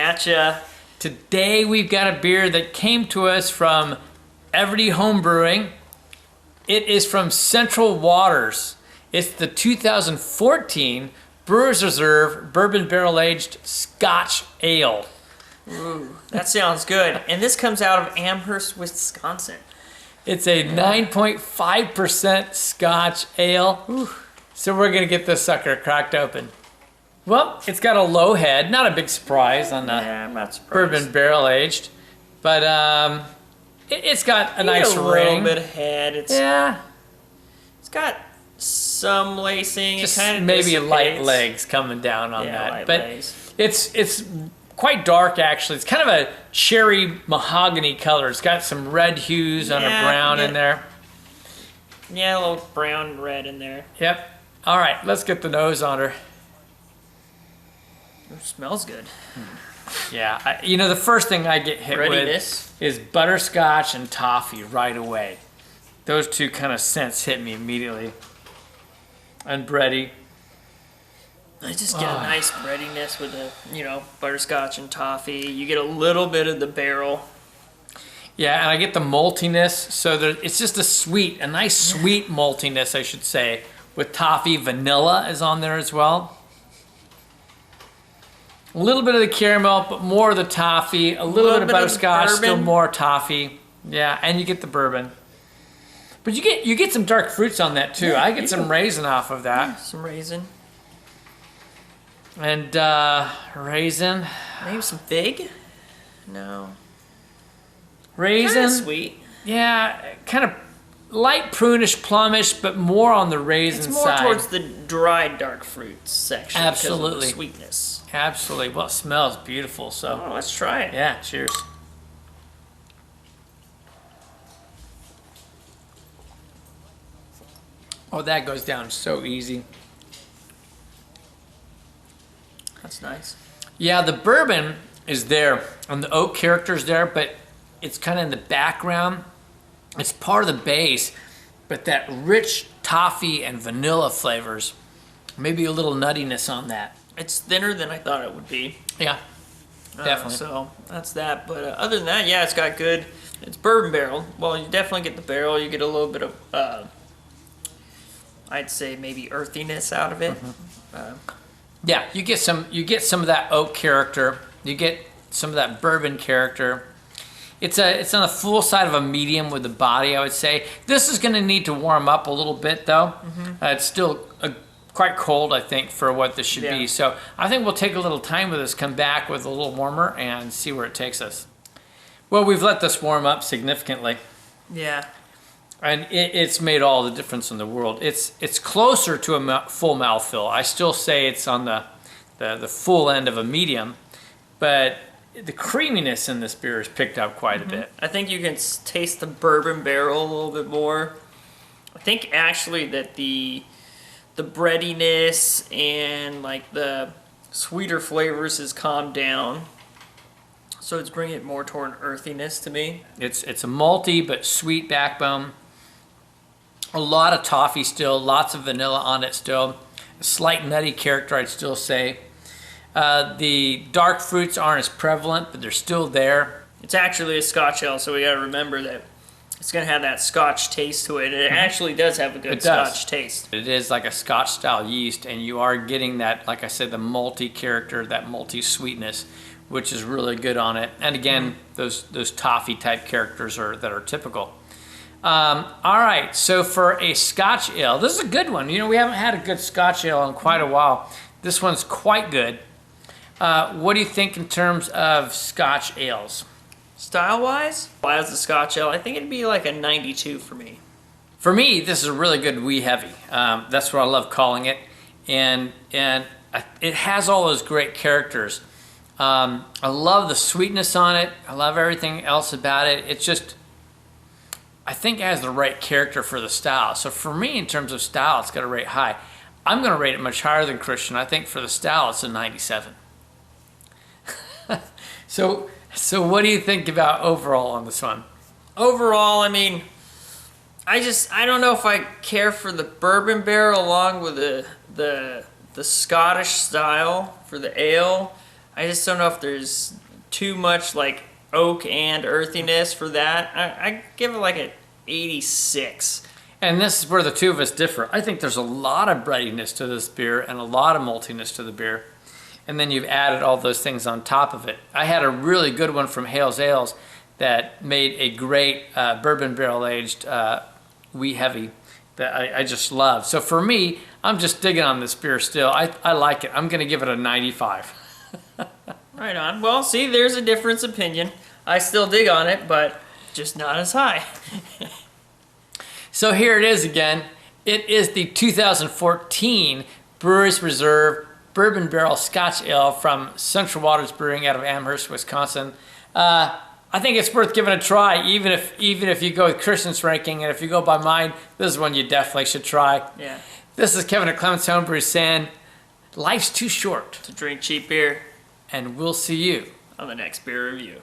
at ya. Today we've got a beer that came to us from Everyday Home Brewing. It is from Central Waters. It's the 2014 Brewer's Reserve Bourbon Barrel Aged Scotch Ale. Ooh, that sounds good. And this comes out of Amherst, Wisconsin. It's a 9.5% Scotch Ale. Ooh. So we're gonna get this sucker cracked open. Well, it's got a low head, not a big surprise on the I'm not surprised. Bourbon Barrel Aged, but it's got a nice ring. A little bit of head. It's got some lacing. Just it kind of maybe light legs coming down on that, light but legs. It's quite dark actually. It's kind of a cherry mahogany color. It's got some red hues on a brown in there. Yeah, a little brown and red in there. Yep. All right, let's get the nose on her. It smells good. Yeah, you know, the first thing I get hit Readiness. with is butterscotch and toffee right away. Those two kind of scents hit me immediately. And bready. I just get a nice breadiness with the, butterscotch and toffee. You get a little bit of the barrel. Yeah, and I get the maltiness. So it's just a nice sweet maltiness, I should say, with toffee. Vanilla is on there as well. A little bit of the caramel, but more of the toffee. A little bit of butterscotch, still more toffee. Yeah, and you get the bourbon. But you get some dark fruits on that too. Yeah, I get some raisin off of that. Yeah, some raisin. And raisin. Maybe some fig? No. Raisin. Kind of sweet. Yeah, kind of light prunish, plumish, but more on the raisin side. It's more towards the dried dark fruits section. Absolutely. Because of the sweetness. Absolutely. Well, it smells beautiful. So. Oh, let's try it. Yeah. Cheers. Oh, that goes down so easy. That's nice. Yeah, the bourbon is there, and the oak character's there, but it's kind of in the background. It's part of the base, but that rich toffee and vanilla flavors, maybe a little nuttiness on that. It's thinner than I thought it would be. Yeah, definitely. So that's that. But other than that, yeah, it's got good. It's bourbon barrel. Well, you definitely get the barrel. You get a little bit of, I'd say maybe earthiness out of it. Yeah, you get some of that oak character. You get some of that bourbon character. It's on the full side of a medium with the body, I would say. This is going to need to warm up a little bit, though. It's still quite cold, I think, for what this should be. So I think we'll take a little time with this, come back with a little warmer, and see where it takes us. Well, we've let this warm up significantly. Yeah. And it's made all the difference in the world. It's closer to a full mouthfeel. I still say it's on the full end of a medium, but the creaminess in this beer is picked up quite a bit. I think you can taste the bourbon barrel a little bit more. I think actually that the breadiness and like the sweeter flavors has calmed down. So it's bringing it more toward earthiness to me. It's a malty but sweet backbone. A lot of toffee still, lots of vanilla on it still. A slight nutty character, I'd still say. The dark fruits aren't as prevalent, but they're still there. It's actually a Scotch Ale, so we got to remember that it's going to have that Scotch taste to it. It actually does have a good Scotch taste. It is like a Scotch style yeast, and you are getting that, like I said, the malty character, that malty sweetness, which is really good on it. And again, those toffee type characters that are typical. All right, so for a Scotch Ale, this is a good one. You know, we haven't had a good Scotch Ale in quite a while. This one's quite good. What do you think in terms of Scotch ales? Style-wise, as the Scotch Ale, I think it'd be like a 92 for me. For me, this is a really good wee heavy. That's what I love calling it. And it has all those great characters. I love the sweetness on it. I love everything else about it. It's just, I think it has the right character for the style. So for me, in terms of style, it's got to rate high. I'm going to rate it much higher than Christian. I think for the style, it's a 97. So what do you think about overall on this one? Overall, I mean, I don't know if I care for the bourbon barrel along with the Scottish style for the ale. I just don't know if there's too much like oak and earthiness for that. I give it like an 86. And this is where the two of us differ. I think there's a lot of breadiness to this beer and a lot of maltiness to the beer. And then you've added all those things on top of it. I had a really good one from Hales Ales that made a great bourbon barrel aged wee heavy that I just love. So for me, I'm just digging on this beer still. I like it. I'm going to give it a 95. Right on. Well, see, there's a difference opinion. I still dig on it, but just not as high. So here it is again. It is the 2014 Brewery's Reserve Bourbon Barrel Scotch Ale from Central Waters Brewing out of Amherst, Wisconsin. I think it's worth giving a try, even if you go with Christian's ranking, and if you go by mine, this is one you definitely should try. Yeah. This is Kevin at Clements Homebrew saying, life's too short. To drink cheap beer. And we'll see you On the next beer review.